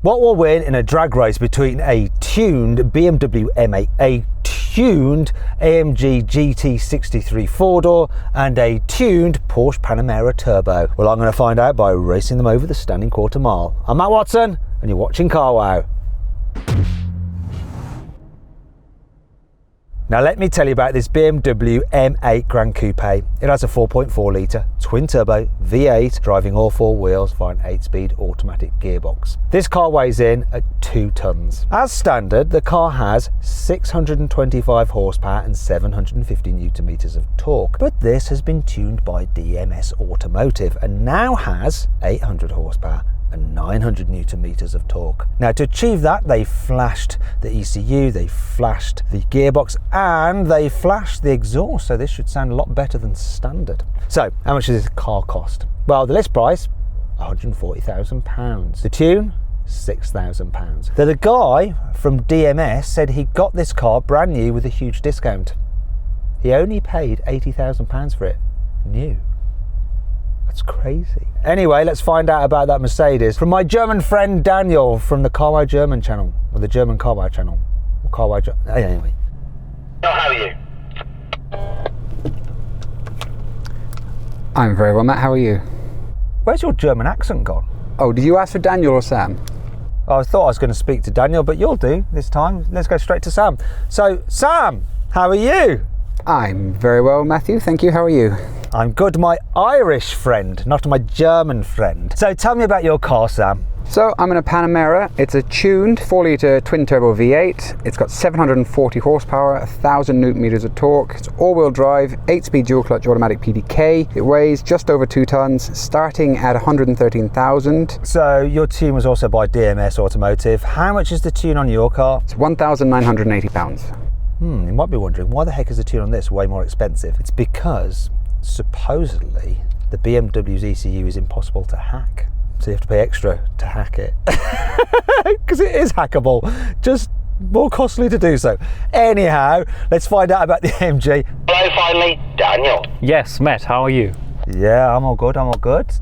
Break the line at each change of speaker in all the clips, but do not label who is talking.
What will win in a drag race between a tuned BMW M8, a tuned AMG GT 63 4-door and a tuned Porsche Panamera Turbo? Well, I'm going to find out by racing them over the standing quarter mile. I'm Matt Watson and you're watching CarWow. Now let me tell you about this BMW M8 Grand Coupe. It has a 4.4 litre twin-turbo V8 driving all four wheels via an 8-speed automatic gearbox. This car weighs in at 2 tonnes. As standard, the car has 625 horsepower and 750 newton-meters of torque, but this has been tuned by DMS Automotive and now has 800 horsepower and 900 newton-meters of torque. Now to achieve that, they flashed the ECU, they flashed the gearbox and they flashed the exhaust, so this should sound a lot better than standard. So how much does this car cost? Well, the list price, £140,000. The tune, £6,000. The guy from DMS said he got this car brand new with a huge discount. He only paid £80,000 for it, new. That's crazy. Anyway, let's find out about that Mercedes from my German friend Daniel from the CarWow German channel, or the German CarWow channel. Or CarWow anyway.
How are you?
I'm very well, Matt. How are you?
Where's your German accent gone?
Oh, did you ask for Daniel or Sam?
I thought I was going to speak to Daniel, but you'll do this time. Let's go straight to Sam. So, Sam, how are you?
I'm very well, Matthew. Thank you. How are you?
I'm good, my Irish friend, not my German friend. So tell me about your car, Sam.
So I'm in a Panamera. It's a tuned 4-litre twin-turbo V8. It's got 740 horsepower, 1,000 newton-meters of torque. It's all-wheel drive, 8-speed dual-clutch automatic PDK. It weighs just over 2 tonnes, starting at 113,000.
So your tune was also by DMS Automotive. How much is the tune on your car?
It's £1,980.
You might be wondering, why the heck is the tune on this way more expensive? It's because supposedly the BMW's ECU is impossible to hack, so you have to pay extra to hack it because it is hackable, just more costly to do so. Anyhow, let's find out about the AMG.
Hello, finally, Daniel.
Yes, Matt, how are you?
Yeah, I'm all good,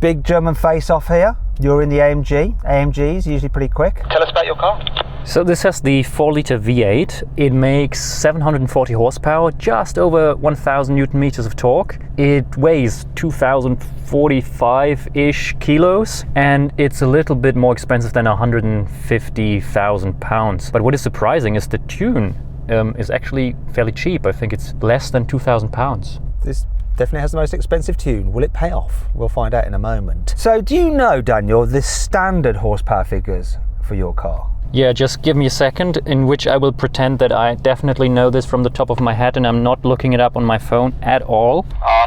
Big German face off here. You're in the AMG. AMG's usually pretty quick.
Tell us about your car.
So this has the 4-litre V8. It makes 740 horsepower, just over 1,000 newton meters of torque. It weighs 2,045-ish kilos, and it's a little bit more expensive than 150,000 pounds. But what is surprising is the tune is actually fairly cheap. I think it's less than 2,000 pounds.
This definitely has the most expensive tune. Will it pay off? We'll find out in a moment. So do you know, Daniel, the standard horsepower figures for your car?
Yeah, just give me a second in which I will pretend that I definitely know this from the top of my head and I'm not looking it up on my phone at all.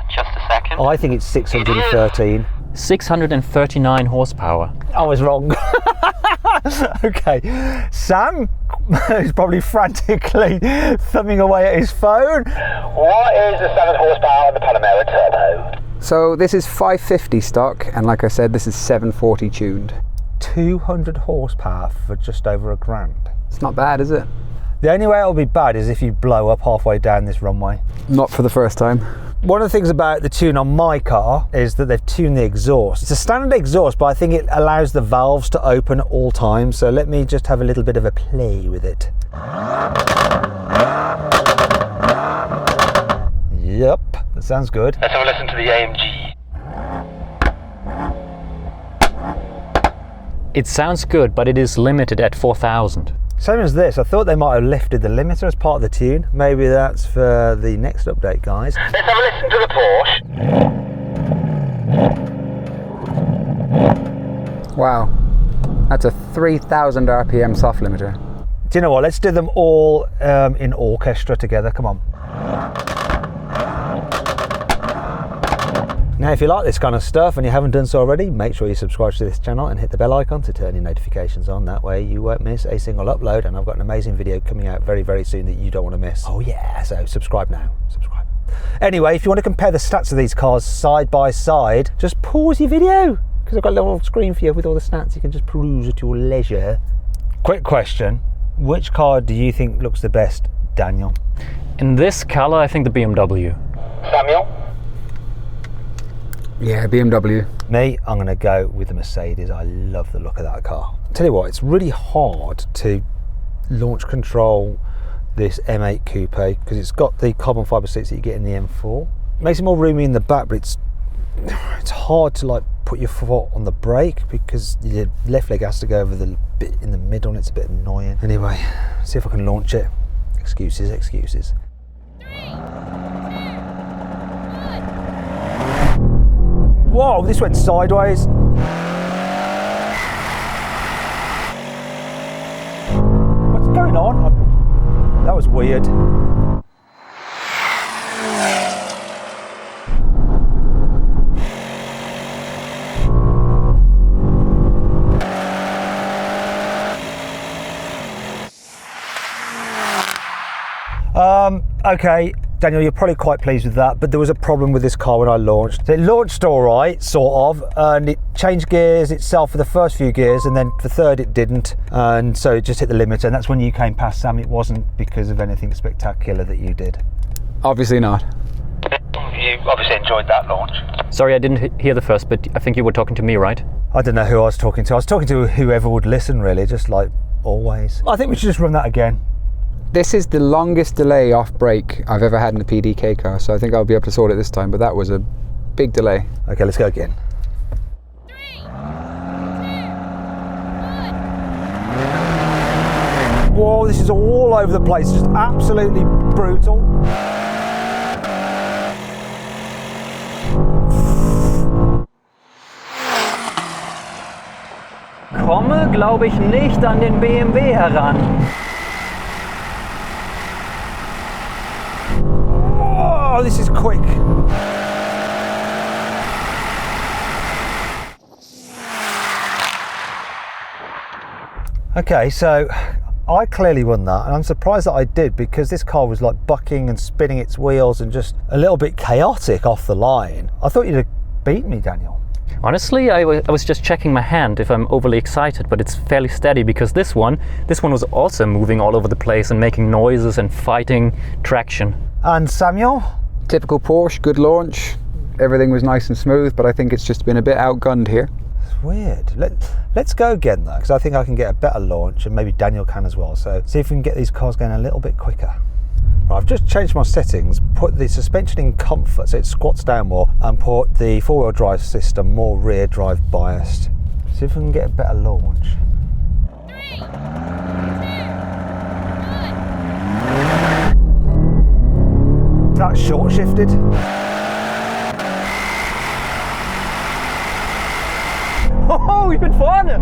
Just a second.
I think it's 613.
639 horsepower.
I was wrong. Okay, Sam is probably frantically thumbing away at his phone.
What is the standard horsepower on the Panamera Turbo?
So this is 550 stock, and like I said, this is 740 tuned.
200 horsepower for just over £1,000.
It's not bad, is it?
The only way it'll be bad is if you blow up halfway down this runway.
Not for the first time.
One of the things about the tune on my car is that they've tuned the exhaust. It's a standard exhaust, but I think it allows the valves to open at all times. So let me just have a little bit of a play with it. Yep, that sounds good.
Let's have a listen to the AMG.
It sounds good, but it is limited at 4,000.
Same as this. I thought they might have lifted the limiter as part of the tune. Maybe that's for the next update, guys.
Let's have a listen to the Porsche.
Wow, that's a 3,000 RPM soft limiter.
Do you know what? Let's do them all in orchestra together. Come on. Now, if you like this kind of stuff and you haven't done so already, make sure you subscribe to this channel and hit the bell icon to turn your notifications on. That way you won't miss a single upload, and I've got an amazing video coming out very, very soon that you don't want to miss. Oh yeah, so subscribe now, subscribe. Anyway, if you want to compare the stats of these cars side by side, just pause your video, because I've got a little screen for you with all the stats. You can just peruse at your leisure. Quick question, which car do you think looks the best, Daniel?
In this color, I think the BMW.
Samuel?
Yeah, BMW.
Me, I'm going to go with the Mercedes. I love the look of that car. Tell you what, it's really hard to launch control this M8 coupe because it's got the carbon fibre seats that you get in the M4. It makes it more roomy in the back, but it's hard to like put your foot on the brake because your left leg has to go over the bit in the middle and it's a bit annoying. Anyway, see if I can launch it. Excuses, excuses. Whoa, this went sideways. What's going on? That was weird. Okay, Daniel, you're probably quite pleased with that, but there was a problem with this car when I launched. It launched all right, sort of, and it changed gears itself for the first few gears, and then for third it didn't, and so it just hit the limiter, and that's when you came past, Sam. It wasn't because of anything spectacular that you did.
Obviously not.
You obviously enjoyed that launch.
Sorry, I didn't hear the first, but I think you were talking to me, right?
I don't know who I was talking to. I was talking to whoever would listen, really, just like always. I think we should just run that again.
This is the longest delay off brake I've ever had in a PDK car, so I think I'll be able to sort it this time, but that was a big delay.
Okay, let's go again.
3, 2, 1.
Whoa, this is all over the place, just absolutely brutal.
Komme, glaube ich, nicht an den BMW heran.
Oh, this is quick. Okay, so I clearly won that, and I'm surprised that I did because this car was like bucking and spinning its wheels and just a little bit chaotic off the line. I thought you'd have beaten me, Daniel.
Honestly, I was just checking my hand if I'm overly excited, but it's fairly steady because this one was also moving all over the place and making noises and fighting traction.
And Samuel?
Typical Porsche, good launch. Everything was nice and smooth, but I think it's just been a bit outgunned here.
It's weird. Let's go again though, because I think I can get a better launch, and maybe Daniel can as well. So see if we can get these cars going a little bit quicker. Right, I've just changed my settings, put the suspension in comfort so it squats down more, and put the four-wheel drive system more rear drive biased. See if we can get a better launch.
3, 2, 1.
That short shifted.
Oh, ich bin vorne!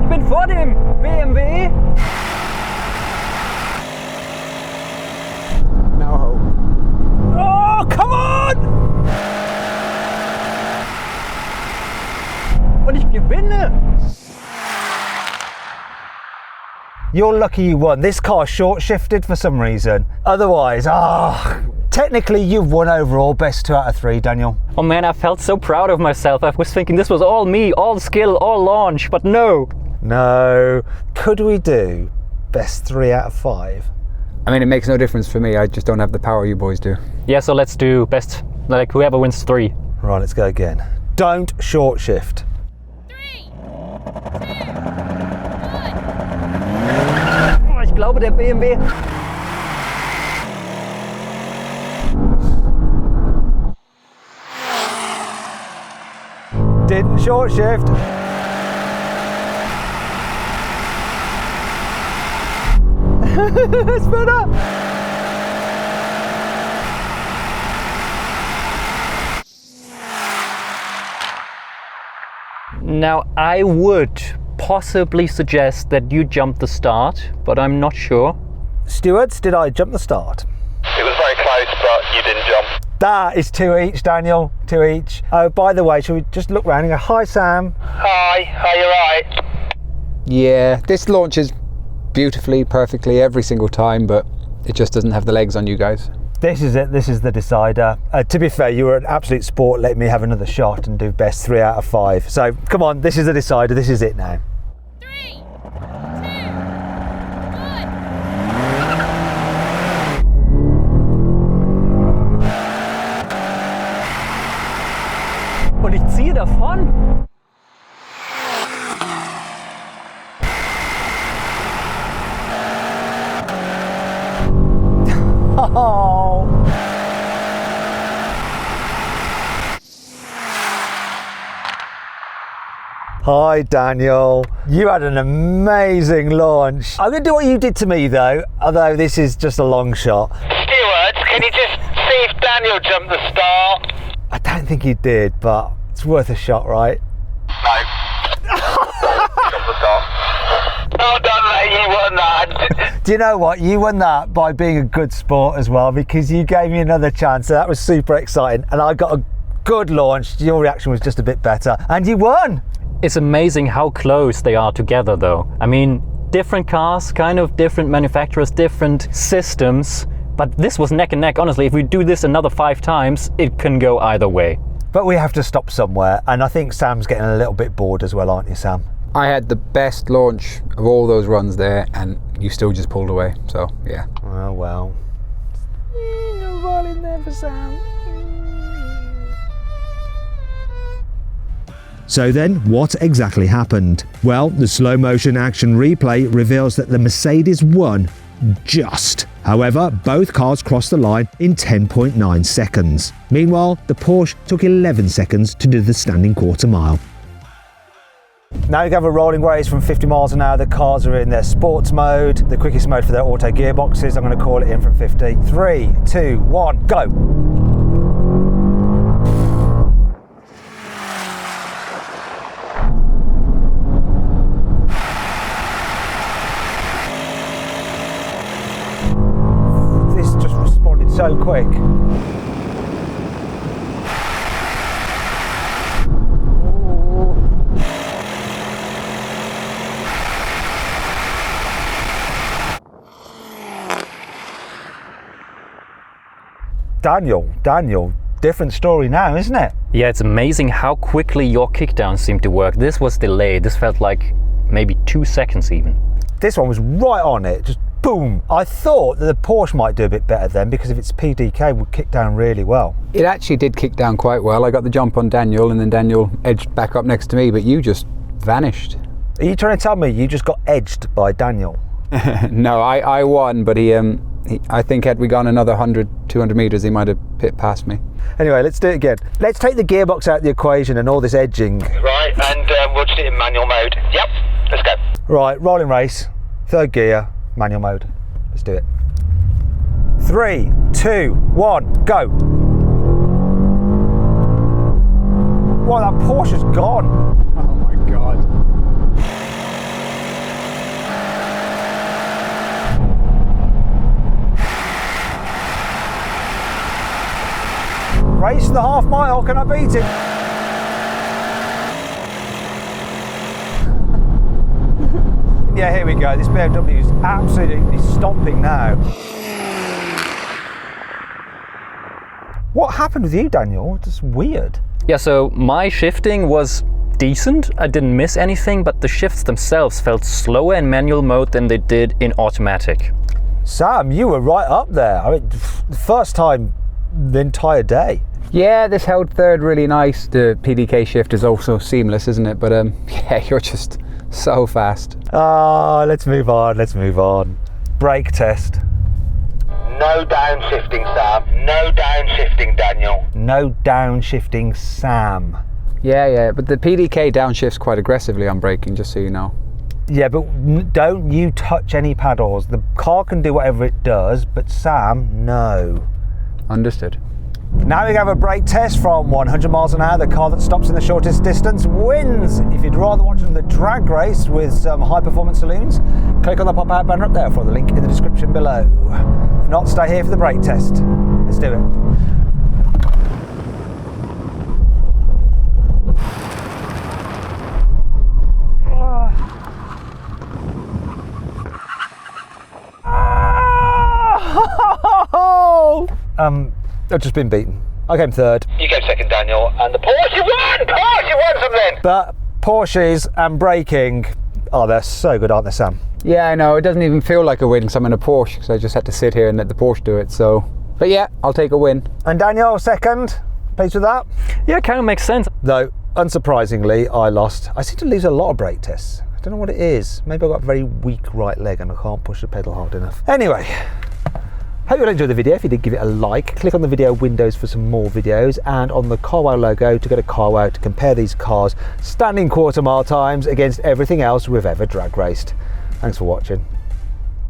Ich bin vor dem BMW!
No hope.
Oh, come on!
Und ich gewinne!
You're lucky you won. This car short shifted for some reason. Otherwise, technically you've won overall, best 2 out of 3, Daniel.
Oh man, I felt so proud of myself. I was thinking this was all me, all skill, all launch, but no.
No. Could we do best 3 out of 5?
I mean, it makes no difference for me. I just don't have the power you boys do.
Yeah, so let's do best, like whoever wins 3.
Right, let's go again. Don't short shift.
3, 2, 1.
Oh, ich glaube der BMW.
Didn't short shift. It's better.
Now I would possibly suggest that you jump the start, but I'm not sure.
Stewards, did I jump the start?
It was very close, but you didn't jump.
That is 2 each, Daniel. 2 each. Oh, by the way, shall we just look round and go, hi, Sam?
Hi, you're right.
Yeah, this launches beautifully, perfectly every single time, but it just doesn't have the legs on you guys.
This is it. This is the decider. To be fair, you were an absolute sport letting me have another shot and do best 3 out of 5. So come on, this is the decider. This is it now.
3, 2, 1.
Und ich have fun.
Oh. Hi Daniel, you had an amazing launch. I'm going to do what you did to me though, although this is just a long shot.
Stewart, can you just see if Daniel jumped the star?
I don't think he did, but it's worth a shot, right?
No. Jump the star. Oh, don't let you won that.
Do you know what? You won that by being a good sport as well, because you gave me another chance. So that was super exciting. And I got a good launch. Your reaction was just a bit better. And you won.
It's amazing how close they are together though. I mean, different cars, kind of different manufacturers, different systems. But this was neck and neck. Honestly, if we do this another 5 times, it can go either way.
But we have to stop somewhere. And I think Sam's getting a little bit bored as well, aren't you, Sam?
I had the best launch of all those runs there, and you still just pulled away. So yeah.
Oh well. No ball in there for Sam.
So then, what exactly happened? Well, the slow motion action replay reveals that the Mercedes won just. However, both cars crossed the line in 10.9 seconds. Meanwhile, the Porsche took 11 seconds to do the standing quarter mile.
Now we have a rolling race from 50 miles an hour. The cars are in their sports mode, the quickest mode for their auto gearboxes. I'm going to call it in from 50. 3, 2, 1, go! This just responded so quick. Daniel, different story now, isn't it?
Yeah, it's amazing how quickly your kickdowns seem to work. This was delayed. This felt like maybe 2 seconds even.
This one was right on it, just boom. I thought that the Porsche might do a bit better then because of its PDK would kick down really well.
It actually did kick down quite well. I got the jump on Daniel, and then Daniel edged back up next to me, but you just vanished.
Are you trying to tell me you just got edged by Daniel?
No, I won, but he I think had we gone another 100, 200 metres, he might have pit past me.
Anyway, let's do it again. Let's take the gearbox out of the equation and all this edging.
Right, and we'll just do it in manual mode. Yep, let's go.
Right, rolling race, 3rd gear, manual mode. Let's do it. 3, 2, 1, go. Wow, that Porsche's gone.
Oh my God.
Race the half mile, can I beat him? Yeah, here we go. This BMW is absolutely stomping now. What happened with you, Daniel? It's weird.
Yeah, so my shifting was decent. I didn't miss anything, but the shifts themselves felt slower in manual mode than they did in automatic.
Sam, you were right up there. I mean, the first time the entire day.
Yeah, this held third really nice. The PDK shift is also seamless, isn't it? But yeah, you're just so fast.
Let's move on. Brake test.
No downshifting, Sam. No downshifting, Daniel.
No downshifting, Sam.
Yeah, but the PDK downshifts quite aggressively on braking, just so you know.
Yeah, but don't you touch any paddles. The car can do whatever it does, but Sam, no.
Understood.
Now we have a brake test from 100 miles an hour. The car that stops in the shortest distance wins. If you'd rather watch the drag race with some high performance saloons, click on the pop out banner up there for the link in the description below. If not, stay here for the brake test. Let's do it. I've just been beaten. I came 3rd.
You came 2nd, Daniel, and the Porsche won! Porsche won something!
But Porsches and braking, they're so good, aren't they, Sam?
Yeah, I know. It doesn't even feel like a win because I'm in a Porsche, because I just had to sit here and let the Porsche do it. So, but yeah, I'll take a win.
And Daniel, 2nd. Pleased with that?
Yeah, it kind of makes sense.
Though, unsurprisingly, I seem to lose a lot of brake tests. I don't know what it is. Maybe I've got a very weak right leg and I can't push the pedal hard enough. Anyway, hope you'll enjoy the video. If you did, give it a like. Click on the video windows for some more videos, and on the carwow logo to go to carwow to compare these cars' standing quarter mile times against everything else we've ever drag raced. Thanks for watching.